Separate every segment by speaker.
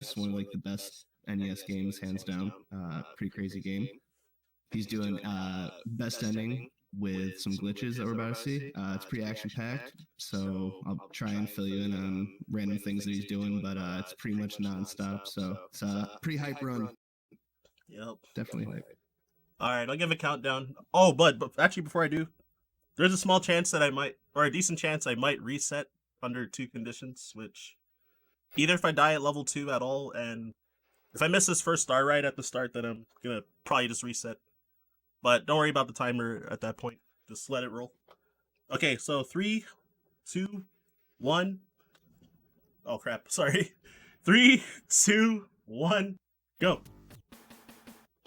Speaker 1: It's one of like the best NES games, hands down. Pretty crazy game. He's doing best ending with some glitches that we're about to see. It's pretty action packed, so I'll try and fill you in on random things that he's doing, but it's pretty much nonstop. So it's a pretty hype run.
Speaker 2: Yep.
Speaker 1: Definitely hype.
Speaker 2: All right, I'll give a countdown. Oh, but actually, before I do, there's a small chance that I might, or a decent chance I might reset under 2 conditions, which either if I die at level 2 at all, and if I miss this first star right at the start, then I'm gonna probably just reset. But don't worry about the timer at that point. Just let it roll. Okay, so 3, 2, 1. Oh crap! Sorry. 3, 2, 1, go.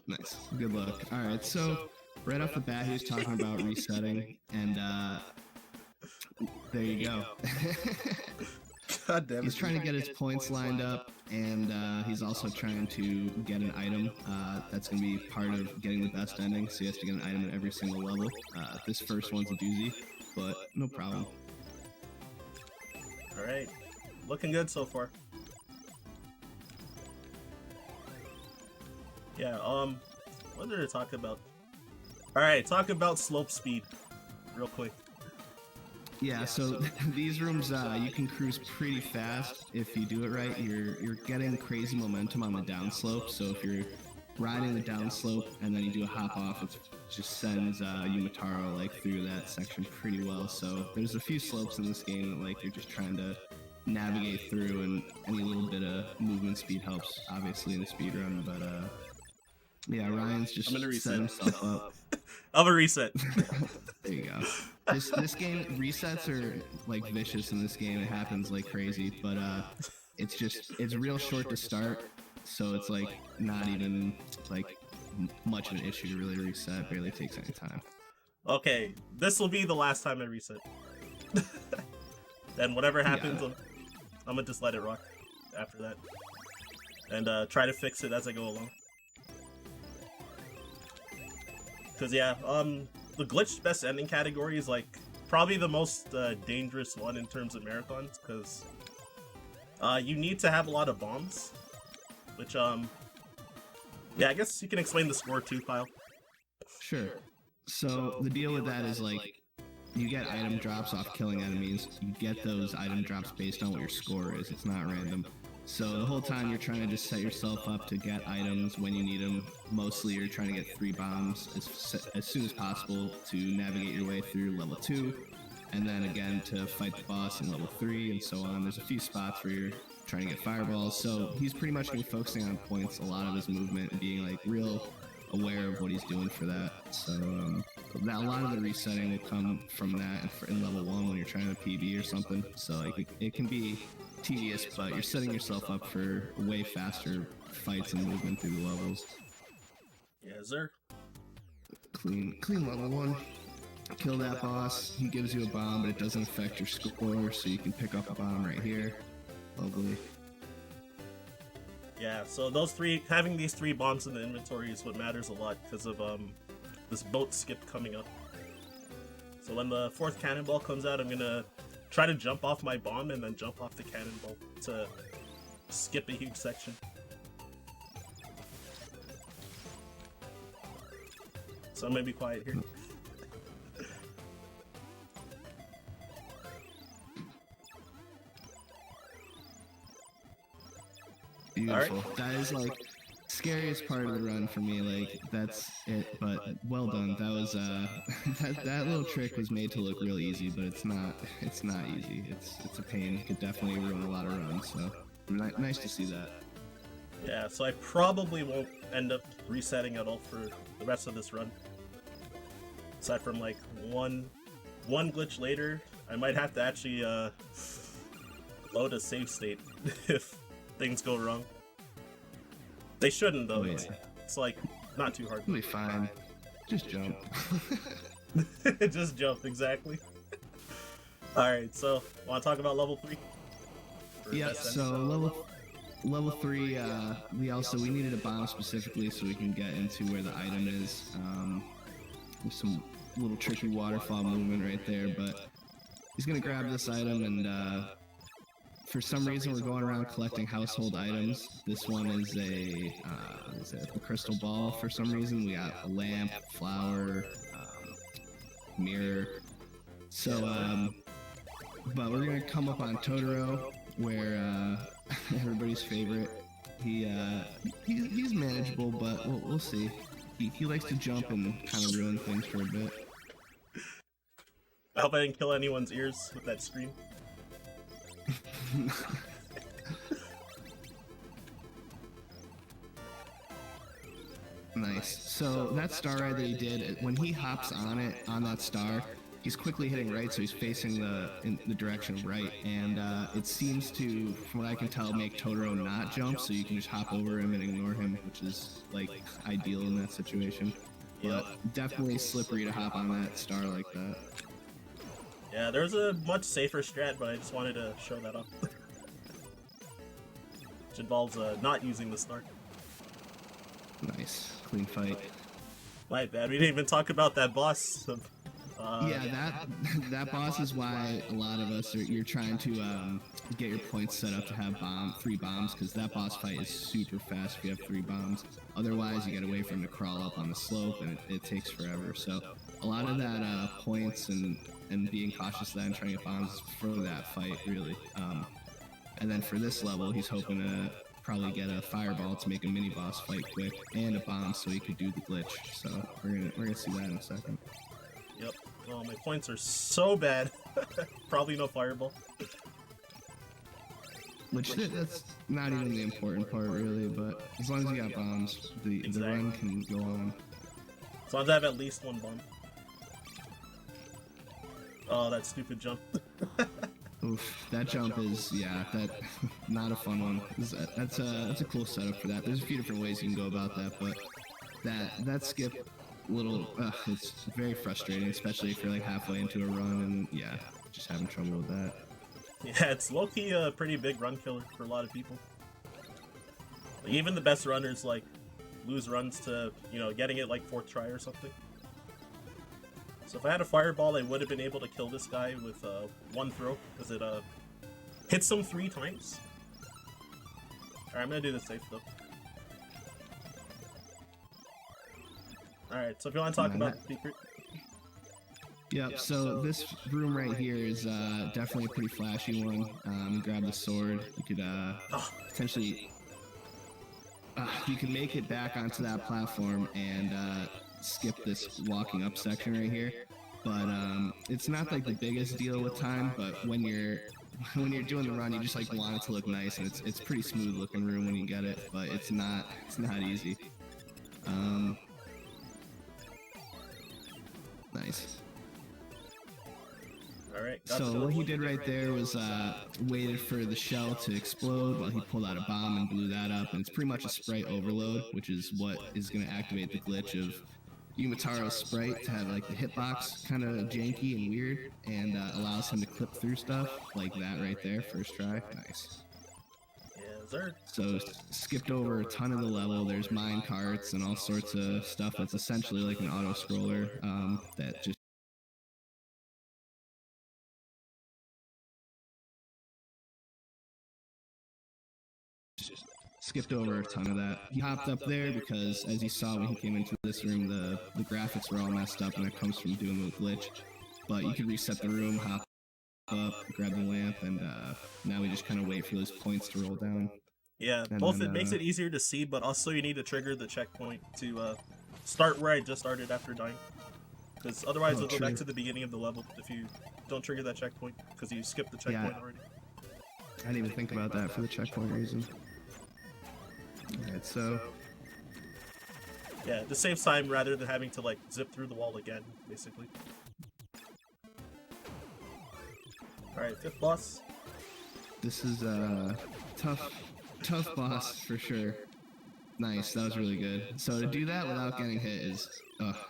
Speaker 1: Nice. Good luck. All right, so right off the bat, he was talking about resetting, and there you go.
Speaker 2: God damn it.
Speaker 1: He's trying to get his points lined up, and he's also trying to get an item that's going to be part of getting the best ending, so he has to get an item at every single level. This first one's a doozy, but no problem.
Speaker 2: Alright. Looking good so far. Yeah, what did I talk about? Alright, talk about slope speed. Real quick.
Speaker 1: Yeah, so these rooms, you can cruise pretty fast if you do it right. You're getting crazy momentum on the downslope, so if you're riding the downslope and then you do a hop off, it just sends Yumataro like through that section pretty well. So there's a few slopes in this game that like you're just trying to navigate through, and any little bit of movement speed helps, obviously, in a speed run. But yeah, Ryan's just set himself up.
Speaker 2: I'm gonna reset.
Speaker 1: There you go. This game, resets are like vicious in this game. It happens like crazy, but it's real short to start, so it's like not even like much of an issue to really reset. Barely takes any time.
Speaker 2: Okay, this will be the last time I reset. Then whatever happens, I'm gonna just let it rock after that, and try to fix it as I go along. Cause yeah, the glitched best ending category is like probably the most dangerous one in terms of marathons, because you need to have a lot of bombs, which yeah, I guess you can explain the score too, Kyle.
Speaker 1: Sure. So the deal with that is like you get item drops off killing enemies. You get those item drops based on what your score is. It's not random. So the whole time you're trying to just set yourself up to get items when you need them. Mostly you're trying to get 3 bombs as soon as possible to navigate your way through level 2, and then again to fight the boss in level 3 and so on. There's a few spots where you're trying to get fireballs, so he's pretty much going to be focusing on points, a lot of his movement, and being like real aware of what he's doing for that. So a lot of the resetting will come from that in level 1 when you're trying to PB or something. So like it can be tedious, but you're setting yourself up for way faster fights and movement through the levels.
Speaker 2: Yeah, sir.
Speaker 1: Clean level 1. Kill that boss. He gives you a bomb, but it doesn't affect your score, so you can pick up a bomb right here. Lovely.
Speaker 2: Yeah, so having these 3 bombs in the inventory is what matters a lot because of this boat skip coming up. So when the 4th cannonball comes out, I'm gonna try to jump off my bomb and then jump off the cannonball to skip a huge section. So I'm gonna be quiet here.
Speaker 1: Beautiful. Right. That is like scariest part of the run for me. Like that's it. But well done. That was that little trick was made to look real easy, but it's not. It's not easy. It's a pain. It could definitely ruin a lot of runs. So nice to see that.
Speaker 2: Yeah. So I probably won't end up resetting at all for the rest of this run. Aside from like one glitch later, I might have to actually load a save state if things go wrong. They shouldn't though.
Speaker 1: Oh, yeah.
Speaker 2: It's like not too hard.
Speaker 1: It'll be fine. Just jump.
Speaker 2: Just jump, exactly. Alright, so wanna talk about level 3?
Speaker 1: Yeah, so level 3, we needed a bomb specifically so we can get into where the item is. There's some little tricky waterfall movement right there, but he's gonna grab this item and for some reason we're going around collecting household items. This one is a crystal ball. For some reason we got a lamp, flower, mirror. So but we're gonna come up on Totoro, where everybody's favorite. He's manageable, but we'll see. He likes to jump and kind of ruin things for a bit.
Speaker 2: I hope I didn't kill anyone's ears with that scream.
Speaker 1: Nice. So that star ride that he did, when he hops on it, on that star, he's quickly hitting right, so he's facing in the direction of right, and it seems to, from what I can tell, make Totoro not jump, so you can just hop over him and ignore him, which is like ideal in that situation. But definitely slippery to hop on that star like that.
Speaker 2: Yeah, there's a much safer strat, but I just wanted to show that off. Which involves not using the star.
Speaker 1: Nice. Clean fight.
Speaker 2: My bad, we didn't even talk about that boss.
Speaker 1: Yeah, that boss is why a lot of us you're trying to get your points set up to have 3 bombs, because that boss fight is super fast if you have 3 bombs. Otherwise, you gotta wait for him to crawl up on the slope, and it takes forever. So a lot of that points and being cautious of that and trying to get bombs is for that fight, really. And then for this level, he's hoping to probably get a fireball to make a mini boss fight quick, and a bomb so he could do the glitch. So we're gonna see that in a second.
Speaker 2: Yep. Oh, my points are so bad. Probably no fireball.
Speaker 1: Which that's not even the important part, really. But as long as you got bombs, the run can go on.
Speaker 2: As long as I have at least 1 bomb. Oh, that stupid jump.
Speaker 1: Oof, that jump is not a fun one. That's a cool setup for that. There's a few different ways you can go about that, but that skip it's very frustrating, especially if you're like halfway into a run and just having trouble with that.
Speaker 2: Yeah, it's low-key a pretty big run killer for a lot of people. Like, even the best runners like lose runs to getting it like 4th try or something. So if I had a fireball, I would have been able to kill this guy with 1 throw, because it hits him 3 times. Alright, I'm gonna do this safe though. Alright, so if you want to talk about the secret.
Speaker 1: Yep, so this room right here is definitely a pretty flashy one. Grab the sword, you could potentially you can make it back onto that platform and skip this walking up section right here. But it's not like the biggest deal with time, but when you're doing the run, you just like want it to look nice, and it's pretty smooth looking room when you get it, but it's not easy. Nice.
Speaker 2: Alright,
Speaker 1: so what he did right there was waited for the shell to explode while he pulled out a bomb and blew that up, and it's pretty much a sprite overload, which is what is going to activate the glitch of Yumataro's sprite to have like the hitbox kind of janky and weird, and allows him to clip through stuff like that right there, first try. Nice.
Speaker 2: Yes, sir.
Speaker 1: So skipped over a ton of the level. There's mine carts and all sorts of stuff that's essentially like an auto scroller that just skipped over a ton of that. He hopped up there because, as you saw when he came into this room, the graphics were all messed up, and that comes from doing the glitch. But you can reset the room, hop up, grab the lamp, and now we just kind of wait for those points to roll down.
Speaker 2: Yeah,
Speaker 1: and
Speaker 2: both
Speaker 1: then,
Speaker 2: it makes it easier to see, but also you need to trigger the checkpoint to start where I just started after dying. Because otherwise it'll go back to the beginning of the level if you don't trigger that checkpoint, because you skipped the checkpoint already.
Speaker 1: I didn't even think about that for the checkpoint reason. Alright, so
Speaker 2: yeah, this saves time rather than having to like zip through the wall again, basically. Alright, 5th boss.
Speaker 1: This is a tough boss for sure. Nice, that was really good. So to do that without getting hit is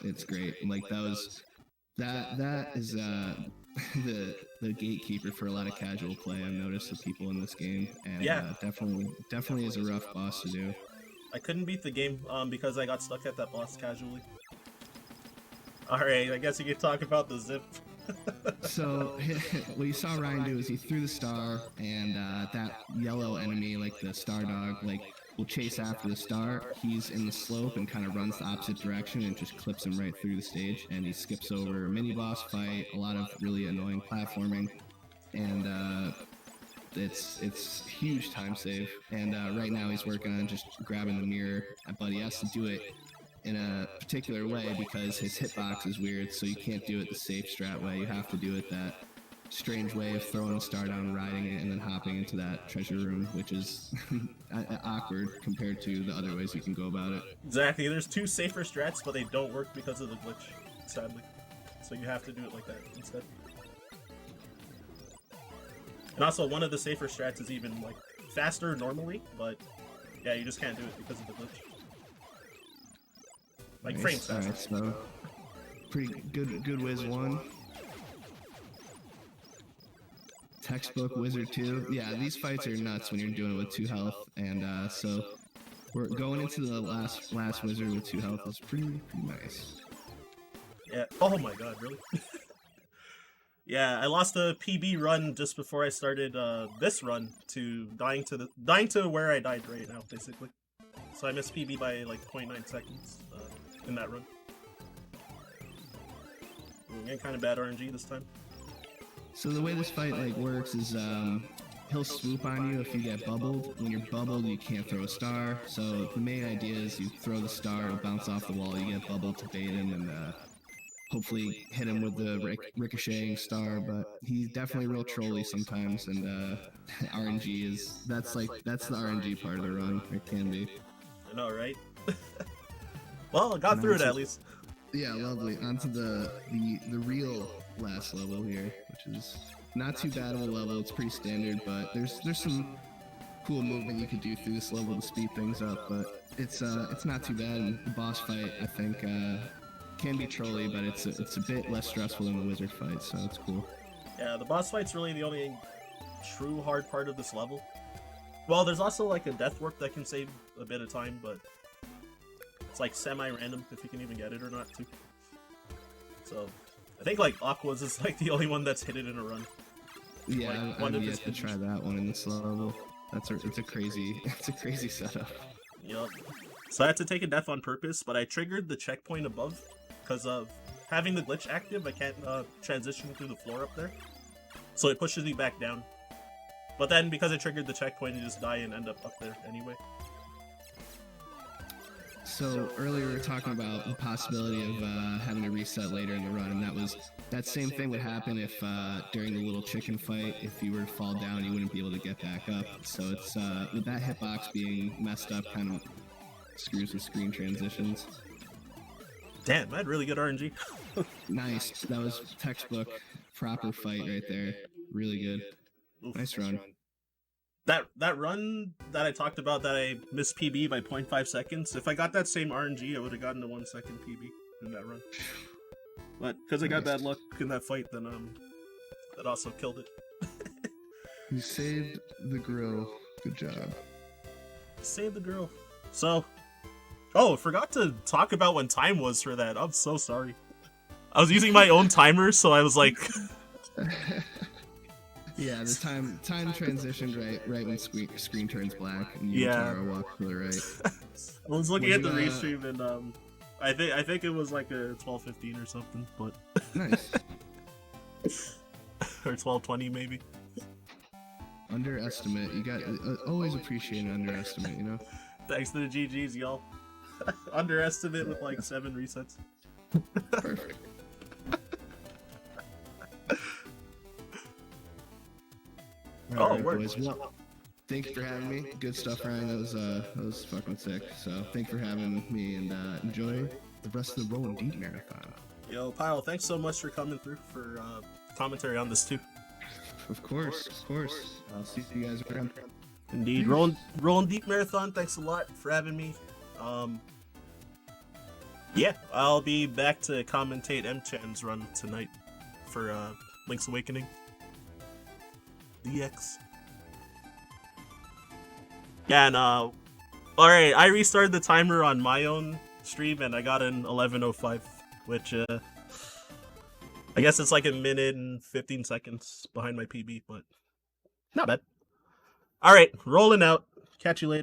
Speaker 1: it's great. Like that is the gatekeeper for a lot of casual play, I've noticed, with people in this game, and definitely is a rough boss to do.
Speaker 2: I couldn't beat the game because I got stuck at that boss casually. Alright, I guess you could talk about the zip.
Speaker 1: So what you saw Ryan do is he threw the star, and that yellow enemy, like the star dog, like will chase after the star. He's in the slope and kind of runs the opposite direction and just clips him right through the stage. And he skips over a mini boss fight, a lot of really annoying platforming, and it's huge time save. And right now he's working on just grabbing the mirror, but he has to do it in a particular way because his hitbox is weird, so you can't do it the safe strat way. You have to do it that strange way of throwing the star down, riding it, and then hopping into that treasure room, which is awkward compared to the other ways you can go about it.
Speaker 2: Exactly. There's two safer strats, but they don't work because of the glitch, sadly. So you have to do it like that instead. And also, one of the safer strats is even like faster normally, but yeah, you just can't do it because of the glitch. Like
Speaker 1: Nice.
Speaker 2: frames faster.
Speaker 1: Alright, so pretty good Wiz 1. Textbook Wizard 2. Yeah, these fights are nuts when you're doing it with 2 health, and so we're going into the last wizard with 2 health is pretty nice.
Speaker 2: Yeah. Oh my god, really? Yeah, I lost a PB run just before I started this run to dying to where I died right now, basically. So I missed PB by like 0.9 seconds in that run. Getting kind of bad RNG this time.
Speaker 1: So the way this fight like works is he'll swoop on you if you get bubbled. When you're bubbled, you can't throw a star. So the main idea is you throw the star, it'll bounce off the wall, you get bubbled to bait him, and hopefully hit him with the ricocheting star. But he's definitely real trolly sometimes, and RNG that's the RNG part of the run. It can be.
Speaker 2: I know, right? Well, I got through it at least.
Speaker 1: Yeah, lovely. Onto the real last level here, which is not too bad of a level. It's pretty standard, but there's some cool movement you could do through this level to speed things up. But it's not too bad. And the boss fight, I think, can be trolly, but it's a bit less stressful than the wizard fight, so it's cool.
Speaker 2: Yeah, the boss fight's really the only true hard part of this level. Well, there's also like a death warp that can save a bit of time, but it's like semi-random if you can even get it or not too. So I think like Aqua's is like the only one that's hit it in a run.
Speaker 1: Yeah,
Speaker 2: like,
Speaker 1: I've yet to try that one in this level. It's a crazy setup.
Speaker 2: Yup. So I had to take a death on purpose, but I triggered the checkpoint above because of having the glitch active. I can't transition through the floor up there, so it pushes me back down. But then because I triggered the checkpoint, you just die and end up there anyway.
Speaker 1: So earlier we were talking about the possibility of having to reset later in the run, and that same thing would happen if during the little chicken fight, if you were to fall down, you wouldn't be able to get back up. So it's with that hitbox being messed up, kind of screws with screen transitions.
Speaker 2: Damn, I had really good RNG.
Speaker 1: Nice. That was textbook proper fight right there. Really good.
Speaker 2: Oof.
Speaker 1: Nice run.
Speaker 2: That run that I talked about that I missed PB by 0.5 seconds, if I got that same RNG, I would have gotten a 1 second PB in that run. But because I got bad luck in that fight, then that also killed it.
Speaker 1: You saved the grill. Good job.
Speaker 2: Save the girl. So, oh, forgot to talk about when time was for that. I'm so sorry. I was using my own timer, so I was like...
Speaker 1: Yeah, the time transitioned right when screen turns black and you walk to the right.
Speaker 2: I was looking at the restream and I think it was like a 12:15 or something, but
Speaker 1: nice.
Speaker 2: Or 12:20 maybe.
Speaker 1: Underestimate. You got always appreciate an underestimate, you know.
Speaker 2: Thanks to the GGs, y'all. Underestimate with like 7 resets.
Speaker 1: Perfect. All right, boys. Well, thank you for having me. Good stuff, Ryan. That was fucking sick. So thanks for having me, and enjoy the rest of the Rolling Deep marathon.
Speaker 2: Yo, Pyle, thanks so much for coming through for commentary on this too.
Speaker 1: Of course. I'll see you guys around.
Speaker 2: Indeed, Rolling Deep marathon. Thanks a lot for having me. Yeah, I'll be back to commentate M-Chan's run tonight for Link's Awakening. DX. Yeah, and alright, I restarted the timer on my own stream and I got an 11:05, which I guess it's like a minute and 15 seconds behind my PB, but not bad. All right, rolling out. Catch you later.